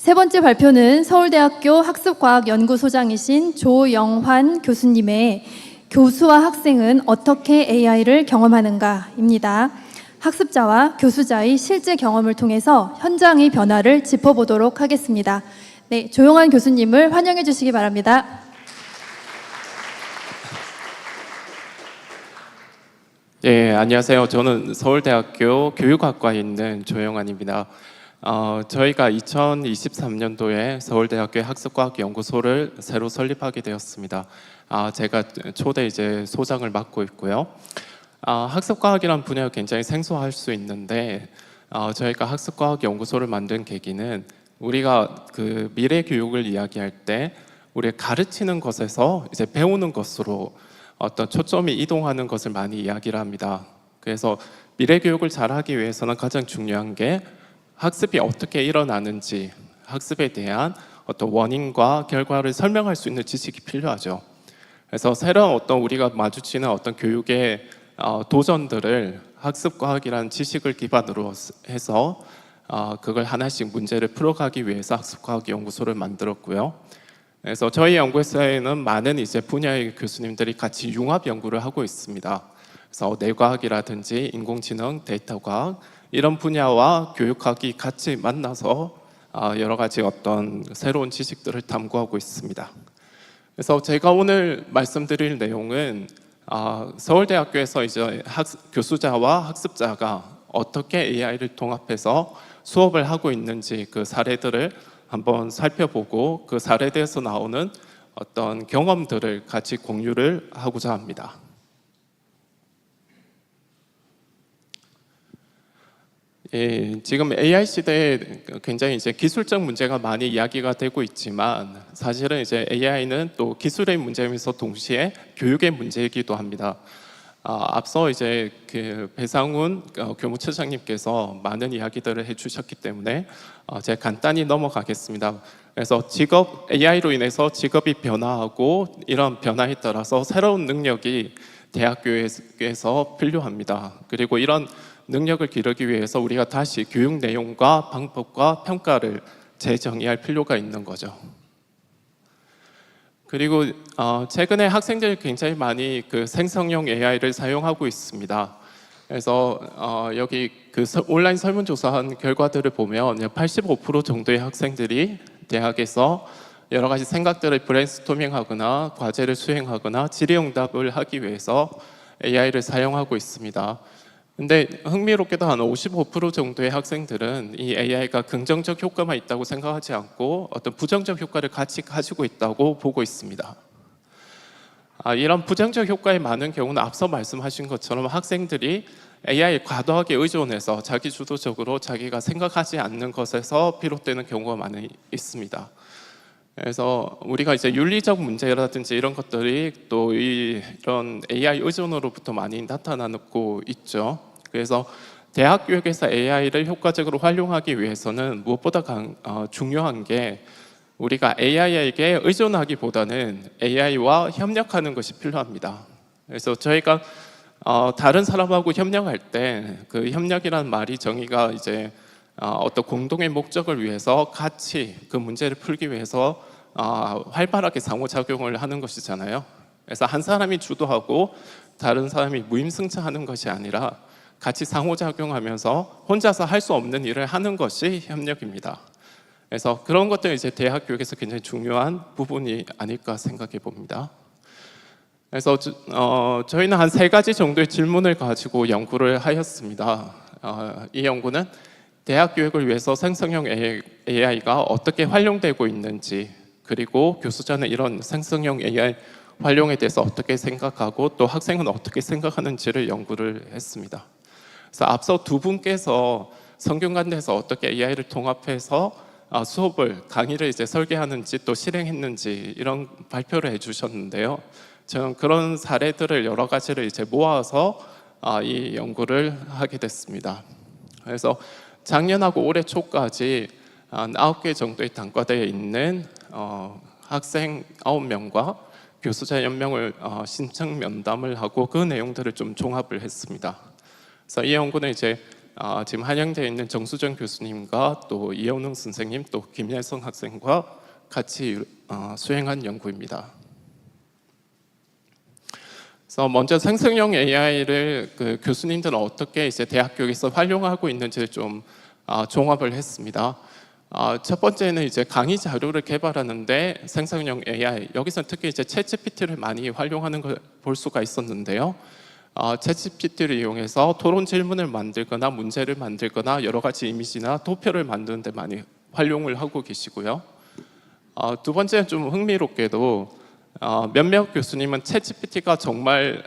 세 번째 발표는 서울대학교 학습과학연구소장이신 조영환 교수님의 교수와 학생은 어떻게 AI를 경험하는가입니다. 학습자와 교수자의 실제 경험을 통해서 현장의 변화를 짚어보도록 하겠습니다. 네, 조영환 교수님을 환영해 주시기 바랍니다. 네, 안녕하세요. 저는 서울대학교 교육학과에 있는 조영환입니다. 저희가 2023년도에 서울대학교 학습과학연구소를 새로 설립하게 되었습니다. 제가 초대 소장을 맡고 있고요. 학습과학이란 분야가 굉장히 생소할 수 있는데 저희가 학습과학연구소를 만든 계기는 우리가 그 미래 교육을 이야기할 때 우리가 가르치는 것에서 이제 배우는 것으로 어떤 초점이 이동하는 것을 많이 이야기를 합니다. 그래서 미래 교육을 잘하기 위해서는 가장 중요한 게 학습이 어떻게 일어나는지, 학습에 대한 어떤 원인과 결과를 설명할 수 있는 지식이 필요하죠. 그래서 새로운 어떤 우리가 마주치는 어떤 교육의 도전들을 학습과학이라는 지식을 기반으로 해서 그걸 하나씩 문제를 풀어가기 위해서 학습과학연구소를 만들었고요. 그래서 저희 연구소에는 많은 분야의 교수님들이 같이 융합 연구를 하고 있습니다. 그래서 뇌과학이라든지 인공지능, 데이터과학 이런 분야와 교육학이 같이 만나서 여러 가지 어떤 새로운 지식들을 탐구하고 있습니다. 그래서 제가 오늘 말씀드릴 내용은 서울대학교에서 교수자와 학습자가 어떻게 AI를 통합해서 수업을 하고 있는지 그 사례들을 한번 살펴보고 그 사례에서 나오는 어떤 경험들을 같이 공유를 하고자 합니다. 지금 AI 시대에 굉장히 기술적 문제가 많이 이야기가 되고 있지만 사실은 AI는 또 기술의 문제이면서 동시에 교육의 문제이기도 합니다. 앞서 그 배상훈 교무처장님께서 많은 이야기들을 해주셨기 때문에 제가 간단히 넘어가겠습니다. 그래서 AI로 인해서 직업이 변화하고 이런 변화에 따라서 새로운 능력이 대학교에서 필요합니다. 그리고 이런 능력을 기르기 위해서 우리가 다시 교육 내용과 방법과 평가를 재정의할 필요가 있는 거죠. 그리고 최근에 학생들이 굉장히 많이 그 생성형 AI를 사용하고 있습니다. 그래서 여기 그 온라인 설문조사한 결과들을 보면 85% 정도의 학생들이 대학에서 여러 가지 생각들을 브레인스토밍하거나 과제를 수행하거나 질의응답을 하기 위해서 AI를 사용하고 있습니다. 근데 흥미롭게도 한 55% 정도의 학생들은 이 AI가 긍정적 효과만 있다고 생각하지 않고 어떤 부정적 효과를 같이 가지고 있다고 보고 있습니다. 이런 부정적 효과에 많은 경우는 앞서 말씀하신 것처럼 학생들이 AI에 과도하게 의존해서 자기주도적으로 자기가 생각하지 않는 것에서 비롯되는 경우가 많이 있습니다. 그래서 우리가 윤리적 문제라든지 이런 것들이 또 이런 AI 의존으로부터 많이 나타나고 있죠. 그래서 대학 교육에서 AI를 효과적으로 활용하기 위해서는 무엇보다 중요한 게 우리가 AI에게 의존하기보다는 AI와 협력하는 것이 필요합니다. 그래서 저희가 다른 사람하고 협력할 때 그 협력이라는 말이 정의가 어떤 공동의 목적을 위해서 같이 그 문제를 풀기 위해서 활발하게 상호작용을 하는 것이잖아요. 그래서 한 사람이 주도하고 다른 사람이 무임승차하는 것이 아니라 같이 상호작용하면서 혼자서 할 수 없는 일을 하는 것이 협력입니다. 그래서 그런 것들이 대학 교육에서 굉장히 중요한 부분이 아닐까 생각해 봅니다. 그래서 저희는 한 3가지 정도의 질문을 가지고 연구를 하였습니다. 이 연구는 대학 교육을 위해서 생성형 AI가 어떻게 활용되고 있는지, 그리고 교수자는 이런 생성형 AI 활용에 대해서 어떻게 생각하고 또 학생은 어떻게 생각하는지를 연구를 했습니다. 그래서 앞서 두 분께서 성균관대에서 어떻게 AI를 통합해서 수업을 강의를 설계하는지 또 실행했는지 이런 발표를 해주셨는데요. 저는 그런 사례들을 여러 가지를 모아서 이 연구를 하게 됐습니다. 그래서 작년하고 올해 초까지 9개 정도의 단과대에 있는 학생 9명과 교수자 연명을 신청 면담을 하고 그 내용들을 좀 종합을 했습니다. 그래서 이 연구는 지금 한양대에 있는 정수정 교수님과 또 이현웅 선생님, 또 김예성 학생과 같이 수행한 연구입니다. 그래서 먼저 생성형 AI를 그 교수님들은 어떻게 이제 대학교에서 활용하고 있는지를 좀 종합을 했습니다. 첫 번째는 이제 강의 자료를 개발하는데 생성형 AI, 여기서 특히 이제 챗GPT를 많이 활용하는 걸 볼 수가 있었는데요. 챗GPT를 이용해서 토론 질문을 만들거나 문제를 만들거나 여러 가지 이미지나 도표를 만드는 데 많이 활용을 하고 계시고요. 두 번째는 좀 흥미롭게도 몇몇 교수님은 챗GPT가 정말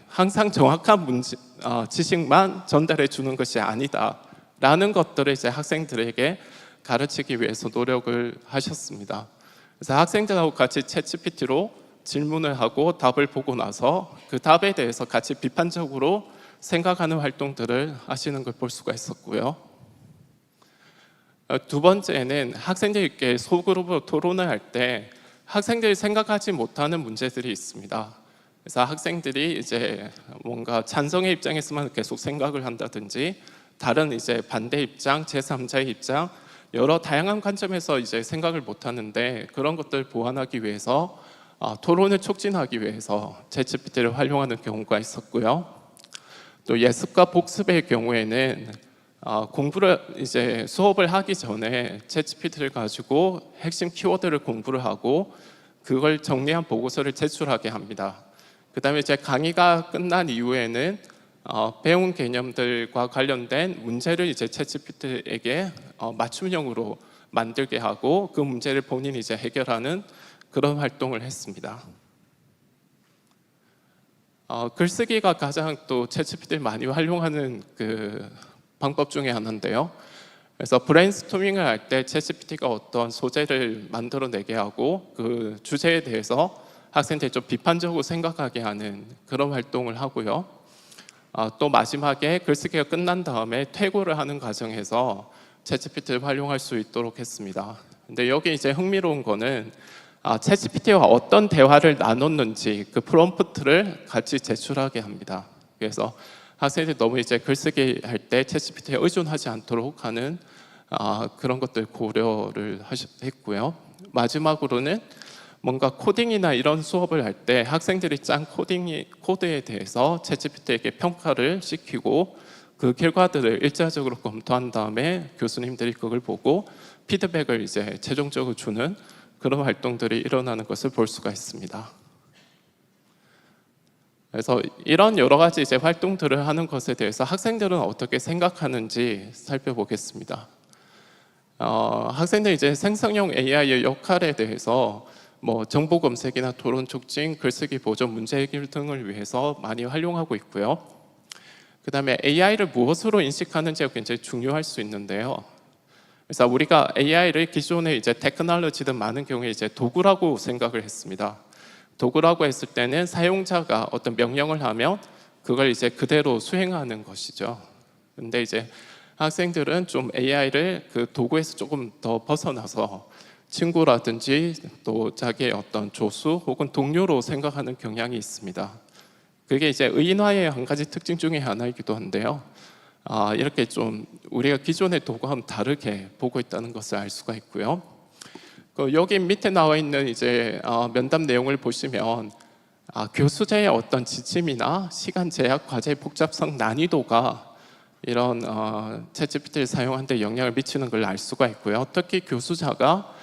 항상 정확한 지식만 전달해 주는 것이 아니다라는 것들을 이제 학생들에게 가르치기 위해서 노력을 하셨습니다. 그래서 학생들하고 같이 챗GPT로 질문을 하고 답을 보고 나서 그 답에 대해서 같이 비판적으로 생각하는 활동들을 하시는 걸 볼 수가 있었고요. 두 번째는 학생들께 소그룹으로 토론을 할 때 학생들이 생각하지 못하는 문제들이 있습니다. 그래서 학생들이 이제 뭔가 찬성의 입장에서만 계속 생각을 한다든지 다른 이제 반대 입장, 제3자의 입장 여러 다양한 관점에서 이제 생각을 못 하는데 그런 것들을 보완하기 위해서 토론을 촉진하기 위해서 챗GPT를 활용하는 경우가 있었고요. 또 예습과 복습의 경우에는 공부를 이제 수업을 하기 전에 챗GPT를 가지고 핵심 키워드를 공부를 하고 그걸 정리한 보고서를 제출하게 합니다. 그다음에 이제 강의가 끝난 이후에는 배운 개념들과 관련된 문제를 이제 챗GPT에게 맞춤형으로 만들게 하고 그 문제를 본인이 이제 해결하는 그런 활동을 했습니다. 글쓰기가 가장 또 챗GPT를 많이 활용하는 그 방법 중에 하나인데요. 그래서 브레인스토밍을 할 때 챗GPT가 어떤 소재를 만들어내게 하고 그 주제에 대해서 학생들이 좀 비판적으로 생각하게 하는 그런 활동을 하고요. 또 마지막에 글쓰기가 끝난 다음에 퇴고를 하는 과정에서 챗GPT를 활용할 수 있도록 했습니다. 근데 여기 이제 흥미로운 거는 챗GPT와 어떤 대화를 나눴는지 그 프롬프트를 같이 제출하게 합니다. 그래서 학생들이 너무 이제 글쓰기 할 때 챗GPT에 의존하지 않도록 하는 그런 것들 고려를 했고요. 마지막으로는 뭔가 코딩이나 이런 수업을 할 때 학생들이 짠 코드에 대해서 챗GPT에게 평가를 시키고 그 결과들을 일차적으로 검토한 다음에 교수님들이 그걸 보고 피드백을 이제 최종적으로 주는 그런 활동들이 일어나는 것을 볼 수가 있습니다. 그래서 이런 여러 가지 이제 활동들을 하는 것에 대해서 학생들은 어떻게 생각하는지 살펴보겠습니다. 학생들 이제 생성형 AI의 역할에 대해서 뭐 정보 검색이나 토론 촉진, 글쓰기 보존, 문제 해결 등을 위해서 많이 활용하고 있고요. 그다음에 AI를 무엇으로 인식하는지가 굉장히 중요할 수 있는데요. 그래서 우리가 AI를 기존에 이제 테크놀로지든 많은 경우에 이제 도구라고 생각을 했습니다. 도구라고 했을 때는 사용자가 어떤 명령을 하면 그걸 이제 그대로 수행하는 것이죠. 근데 이제 학생들은 좀 AI를 그 도구에서 조금 더 벗어나서 친구라든지 또 자기의 어떤 조수 혹은 동료로 생각하는 경향이 있습니다. 그게 이제 의인화의 한 가지 특징 중에 하나이기도 한데요. 이렇게 좀 우리가 기존의 도구와는 다르게 보고 있다는 것을 알 수가 있고요. 여기 밑에 나와 있는 이제 면담 내용을 보시면 교수자의 어떤 지침이나 시간 제약, 과제의 복잡성, 난이도가 이런 챗GPT를 사용하는 데 영향을 미치는 걸 알 수가 있고요. 특히 교수자가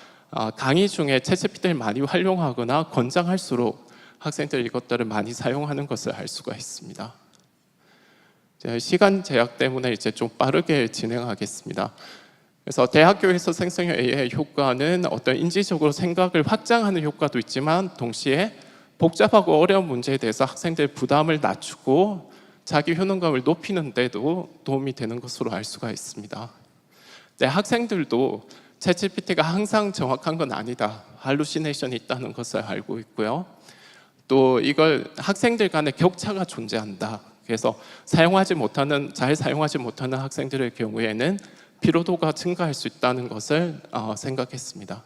강의 중에 챗GPT를 많이 활용하거나 권장할수록 학생들이 이것들을 많이 사용하는 것을 알 수가 있습니다. 시간 제약 때문에 이제 좀 빠르게 진행하겠습니다. 그래서 대학교에서 생성형 AI 효과는 어떤 인지적으로 생각을 확장하는 효과도 있지만 동시에 복잡하고 어려운 문제에 대해서 학생들의 부담을 낮추고 자기 효능감을 높이는 데도 도움이 되는 것으로 알 수가 있습니다. 네, 학생들도 챗GPT가 항상 정확한 건 아니다, 할루시네이션이 있다는 것을 알고 있고요. 또 이걸 학생들 간의 격차가 존재한다. 그래서 잘 사용하지 못하는 학생들의 경우에는 피로도가 증가할 수 있다는 것을 생각했습니다.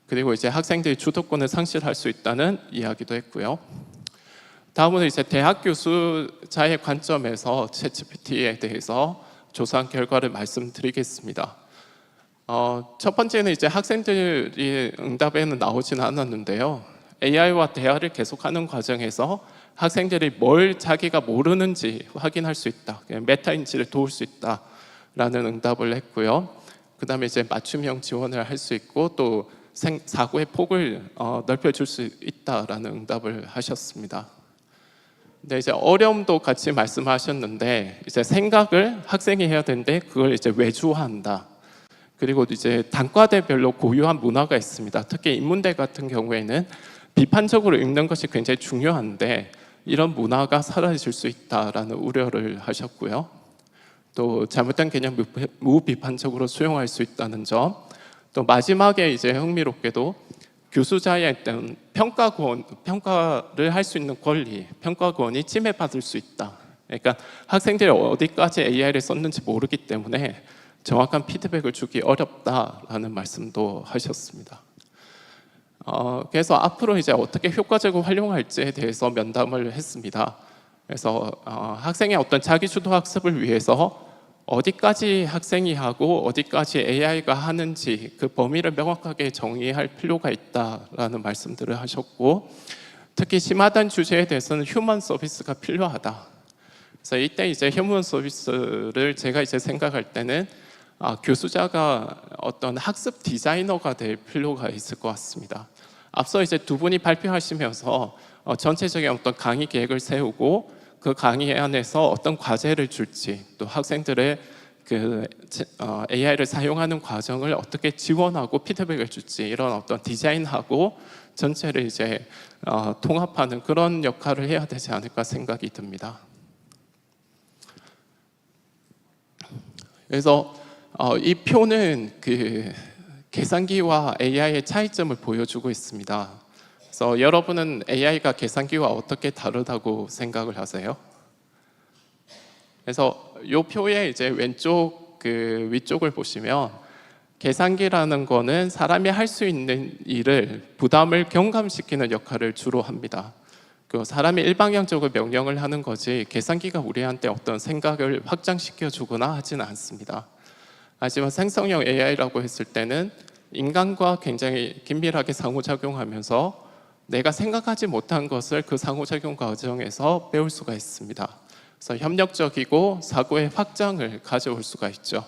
그리고 이제 학생들이 주도권을 상실할 수 있다는 이야기도 했고요. 다음은 이제 대학 교수자의 관점에서 챗GPT에 대해서 조사한 결과를 말씀드리겠습니다. 첫 번째는 이제 학생들이 응답에는 나오지는 않았는데요. AI와 대화를 계속하는 과정에서 학생들이 뭘 자기가 모르는지 확인할 수 있다, 메타인지를 도울 수 있다라는 응답을 했고요. 그 다음에 이제 맞춤형 지원을 할 수 있고 또 사고의 폭을 넓혀줄 수 있다라는 응답을 하셨습니다. 근데 이제 어려움도 같이 말씀하셨는데 이제 생각을 학생이 해야 되는데 그걸 이제 외주화한다. 그리고 이제 단과대별로 고유한 문화가 있습니다. 특히 인문대 같은 경우에는 비판적으로 읽는 것이 굉장히 중요한데 이런 문화가 사라질 수 있다라는 우려를 하셨고요. 또 잘못된 개념 무비판적으로 수용할 수 있다는 점. 또 마지막에 이제 흥미롭게도 교수자의 어떤 평가를 할 수 있는 권리, 평가권이 침해받을 수 있다. 그러니까 학생들이 어디까지 AI를 썼는지 모르기 때문에 정확한 피드백을 주기 어렵다라는 말씀도 하셨습니다. 그래서 앞으로 이제 어떻게 효과적으로 활용할지에 대해서 면담을 했습니다. 그래서 학생의 어떤 자기주도 학습을 위해서 어디까지 학생이 하고 어디까지 AI가 하는지 그 범위를 명확하게 정의할 필요가 있다라는 말씀들을 하셨고, 특히 심하단 주제에 대해서는 휴먼 서비스가 필요하다. 그래서 이때 이제 휴먼 서비스를 제가 이제 생각할 때는 교수자가 어떤 학습 디자이너가 될 필요가 있을 것 같습니다. 앞서 이제 두 분이 발표하시면서 전체적인 어떤 강의 계획을 세우고 그 강의 안에서 어떤 과제를 줄지, 또 학생들의 그 AI를 사용하는 과정을 어떻게 지원하고 피드백을 줄지, 이런 어떤 디자인하고 전체를 이제 통합하는 그런 역할을 해야 되지 않을까 생각이 듭니다. 그래서 이 표는 그 계산기와 AI의 차이점을 보여주고 있습니다. 그래서 여러분은 AI가 계산기와 어떻게 다르다고 생각을 하세요? 그래서 이 표의 이제 왼쪽 그 위쪽을 보시면 계산기라는 거는 사람이 할 수 있는 일을 부담을 경감시키는 역할을 주로 합니다. 그 사람이 일방향적으로 명령을 하는 거지 계산기가 우리한테 어떤 생각을 확장시켜 주거나 하지는 않습니다. 하지만 생성형 AI라고 했을 때는 인간과 굉장히 긴밀하게 상호작용하면서 내가 생각하지 못한 것을 그 상호작용 과정에서 배울 수가 있습니다. 그래서 협력적이고 사고의 확장을 가져올 수가 있죠.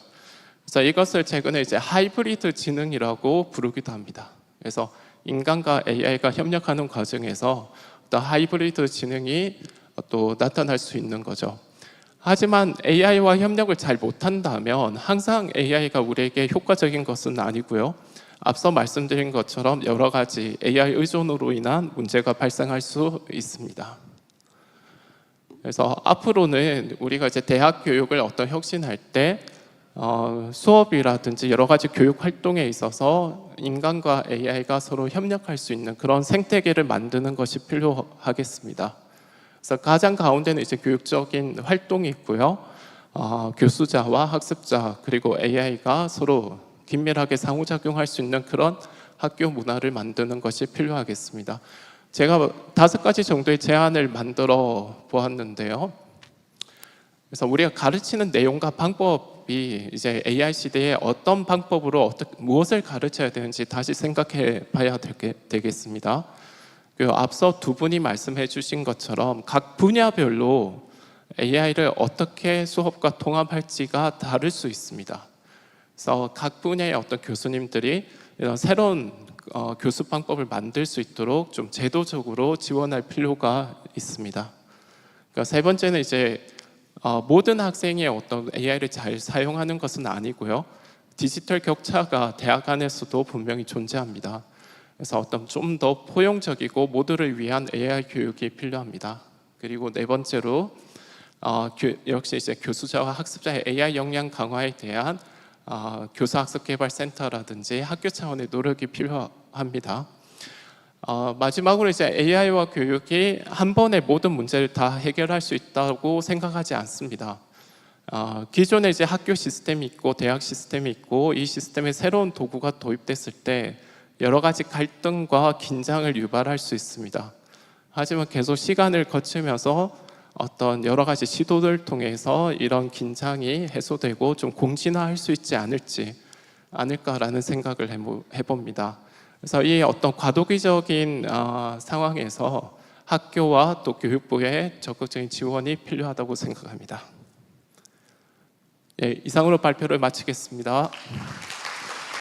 그래서 이것을 최근에 이제 하이브리드 지능이라고 부르기도 합니다. 그래서 인간과 AI가 협력하는 과정에서 어떤 하이브리드 지능이 또 나타날 수 있는 거죠. 하지만 AI와 협력을 잘 못한다면 항상 AI가 우리에게 효과적인 것은 아니고요. 앞서 말씀드린 것처럼 여러 가지 AI 의존으로 인한 문제가 발생할 수 있습니다. 그래서 앞으로는 우리가 이제 대학 교육을 어떤 혁신할 때 수업이라든지 여러 가지 교육 활동에 있어서 인간과 AI가 서로 협력할 수 있는 그런 생태계를 만드는 것이 필요하겠습니다. 그래서 가장 가운데는 이제 교육적인 활동이 있고요. 교수자와 학습자 그리고 AI가 서로 긴밀하게 상호작용할 수 있는 그런 학교 문화를 만드는 것이 필요하겠습니다. 제가 5가지 정도의 제안을 만들어 보았는데요. 그래서 우리가 가르치는 내용과 방법이 이제 AI 시대에 어떤 방법으로 무엇을 가르쳐야 되는지 다시 생각해 봐야 되겠습니다. 그리고 앞서 두 분이 말씀해 주신 것처럼 각 분야별로 AI를 어떻게 수업과 통합할지가 다를 수 있습니다. 그래서 각 분야의 어떤 교수님들이 이런 새로운 교수 방법을 만들 수 있도록 좀 제도적으로 지원할 필요가 있습니다. 그러니까 세 번째는 이제 모든 학생이 어떤 AI를 잘 사용하는 것은 아니고요. 디지털 격차가 대학 안에서도 분명히 존재합니다. 그래서 어떤 좀 더 포용적이고 모두를 위한 AI 교육이 필요합니다. 그리고 네 번째로 역시 이제 교수자와 학습자의 AI 역량 강화에 대한 교사학습개발센터라든지 학교 차원의 노력이 필요합니다. 마지막으로 이제 AI와 교육이 한 번에 모든 문제를 다 해결할 수 있다고 생각하지 않습니다. 기존에 이제 학교 시스템이 있고 대학 시스템이 있고 이 시스템에 새로운 도구가 도입됐을 때 여러 가지 갈등과 긴장을 유발할 수 있습니다. 하지만 계속 시간을 거치면서 어떤 여러 가지 시도를 통해서 이런 긴장이 해소되고 좀 공진화할 수 있지 않을까라는 생각을 해봅니다. 그래서 이 어떤 과도기적인 상황에서 학교와 또 교육부의 적극적인 지원이 필요하다고 생각합니다. 예, 이상으로 발표를 마치겠습니다.